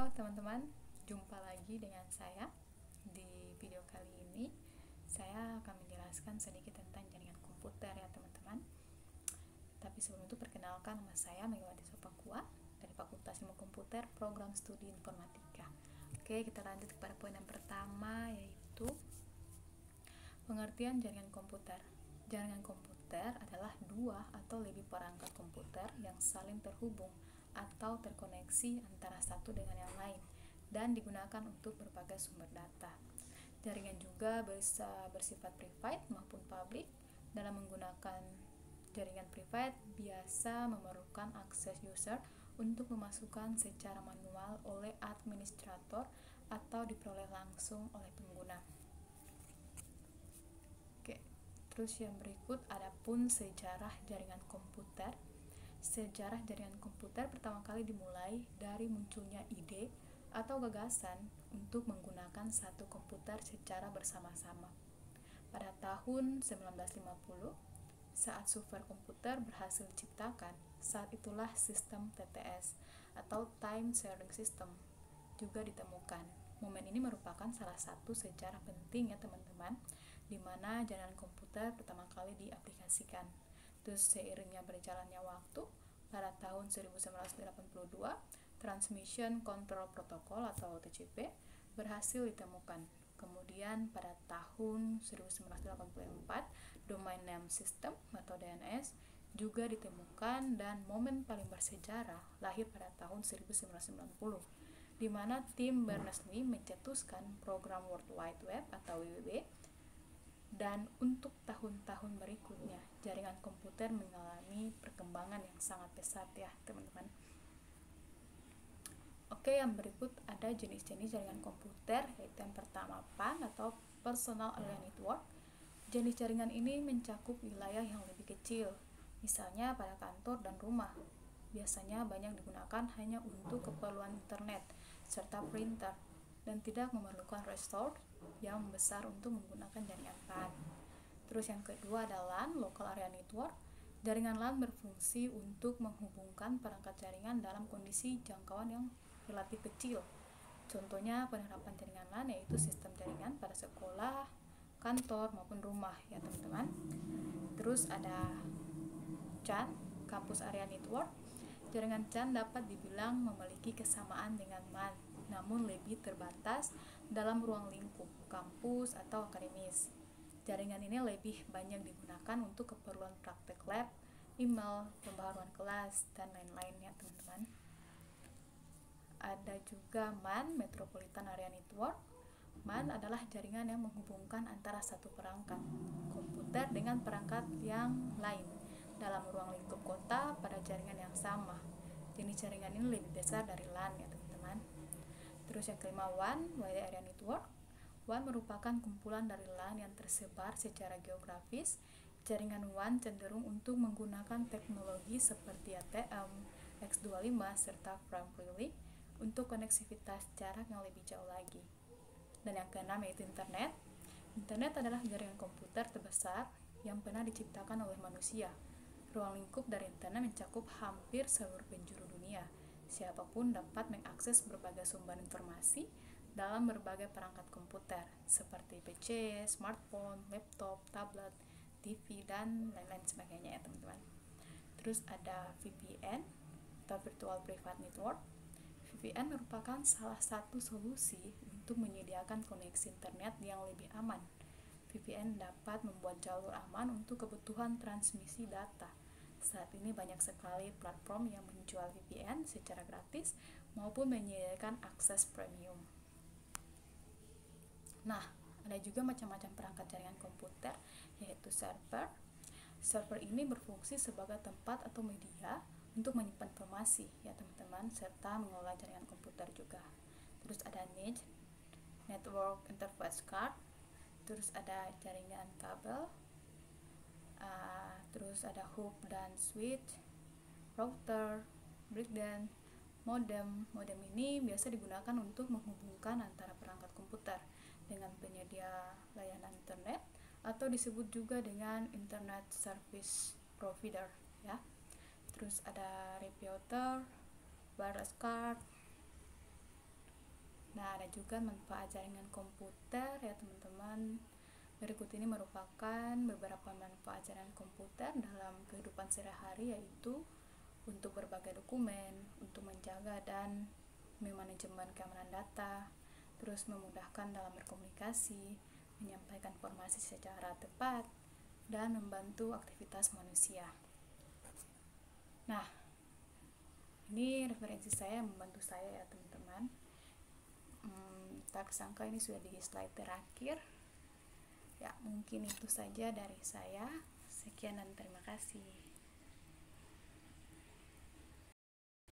Halo teman-teman, jumpa lagi dengan saya. Di video kali ini saya akan menjelaskan sedikit tentang jaringan komputer ya teman-teman. Tapi sebelum itu perkenalkan, nama saya Megawati Sopakua dari Fakultas Ilmu Komputer Program Studi Informatika. Oke, kita lanjut kepada poin yang pertama, yaitu pengertian jaringan komputer. Jaringan komputer adalah dua atau lebih perangkat komputer yang saling terhubung atau terkoneksi antara satu dengan yang lain dan digunakan untuk berbagai sumber data. Jaringan juga bisa bersifat private maupun public. Dalam menggunakan jaringan private biasa memerlukan akses user untuk memasukkan secara manual oleh administrator atau diperoleh langsung oleh pengguna. Oke, terus yang berikut adapun sejarah jaringan komputer. Sejarah jaringan komputer pertama kali dimulai dari munculnya ide atau gagasan untuk menggunakan satu komputer secara bersama-sama. Pada tahun 1950, saat superkomputer berhasil diciptakan, saat itulah sistem TTS atau Time Sharing System juga ditemukan. Momen ini merupakan salah satu sejarah penting ya teman-teman, di mana jaringan komputer pertama kali diaplikasikan. Terus seiringnya berjalannya waktu, pada tahun 1982, Transmission Control Protocol atau TCP berhasil ditemukan. Kemudian pada tahun 1984, Domain Name System atau DNS juga ditemukan, dan momen paling bersejarah lahir pada tahun 1990, di mana tim Berners-Lee mencetuskan program World Wide Web atau WWW. Dan untuk tahun-tahun berikutnya, jaringan komputer mengalami perkembangan yang sangat pesat ya teman-teman. Oke, yang berikut ada jenis-jenis jaringan komputer, yaitu yang pertama PAN atau Personal Area Network. Jenis jaringan ini mencakup wilayah yang lebih kecil, misalnya pada kantor dan rumah. Biasanya banyak digunakan hanya untuk keperluan internet serta printer, dan tidak memerlukan resource yang besar untuk menggunakan jaringan PAN. Terus yang kedua adalah LAN, Local Area Network. Jaringan LAN berfungsi untuk menghubungkan perangkat jaringan dalam kondisi jangkauan yang relatif kecil. Contohnya penerapan jaringan LAN yaitu sistem jaringan pada sekolah, kantor maupun rumah ya teman-teman. Terus ada CAN, Campus Area Network. Jaringan CAN dapat dibilang memiliki kesamaan dengan LAN, namun lebih terbatas dalam ruang lingkup kampus atau akademis. Jaringan ini lebih banyak digunakan untuk keperluan praktek lab, email, pembaharuan kelas, dan lain-lain ya teman-teman. Ada juga MAN, Metropolitan Area Network. MAN adalah jaringan yang menghubungkan antara satu perangkat komputer dengan perangkat yang lain dalam ruang lingkup kota pada jaringan yang sama. Jenis jaringan ini lebih besar dari LAN ya teman-teman. Terus yang kelima, WAN, Wide Area Network. WAN merupakan kumpulan dari LAN yang tersebar secara geografis. Jaringan WAN cenderung untuk menggunakan teknologi seperti ATM, X25, serta Frame Relay untuk koneksivitas jarak yang lebih jauh lagi. Dan yang keenam yaitu Internet. Internet adalah jaringan komputer terbesar yang pernah diciptakan oleh manusia. Ruang lingkup dari internet mencakup hampir seluruh penjuru dunia. Siapapun dapat mengakses berbagai sumber informasi dalam berbagai perangkat komputer seperti PC, smartphone, laptop, tablet, TV, dan lain-lain sebagainya ya teman-teman. Terus ada VPN atau Virtual Private Network. VPN merupakan salah satu solusi untuk menyediakan koneksi internet yang lebih aman. VPN dapat membuat jalur aman untuk kebutuhan transmisi data. Saat ini banyak sekali platform yang menjual VPN secara gratis maupun menyediakan akses premium. Nah, ada juga macam-macam perangkat jaringan komputer, yaitu server. Server ini berfungsi sebagai tempat atau media untuk menyimpan informasi ya teman-teman, serta mengelola jaringan komputer juga. Terus ada NIC, Network Interface Card. Terus ada jaringan kabel, terus ada hub dan switch, router, breakdown, modem. Modem ini biasa digunakan untuk menghubungkan antara perangkat komputer dengan penyedia layanan internet, atau disebut juga dengan internet service provider ya. Terus ada router, wireless card, Nah, ada juga manfaat jaringan komputer ya teman-teman. Berikut ini merupakan beberapa manfaat jaringan komputer dalam kehidupan sehari-hari, yaitu untuk berbagai dokumen, untuk menjaga dan memanajemen keamanan data, terus memudahkan dalam berkomunikasi, menyampaikan informasi secara tepat, dan membantu aktivitas manusia. Nah, ini referensi saya yang membantu saya ya teman-teman. Tak sangka ini sudah di slide terakhir. Ya, mungkin itu saja dari saya. Sekian dan terima kasih.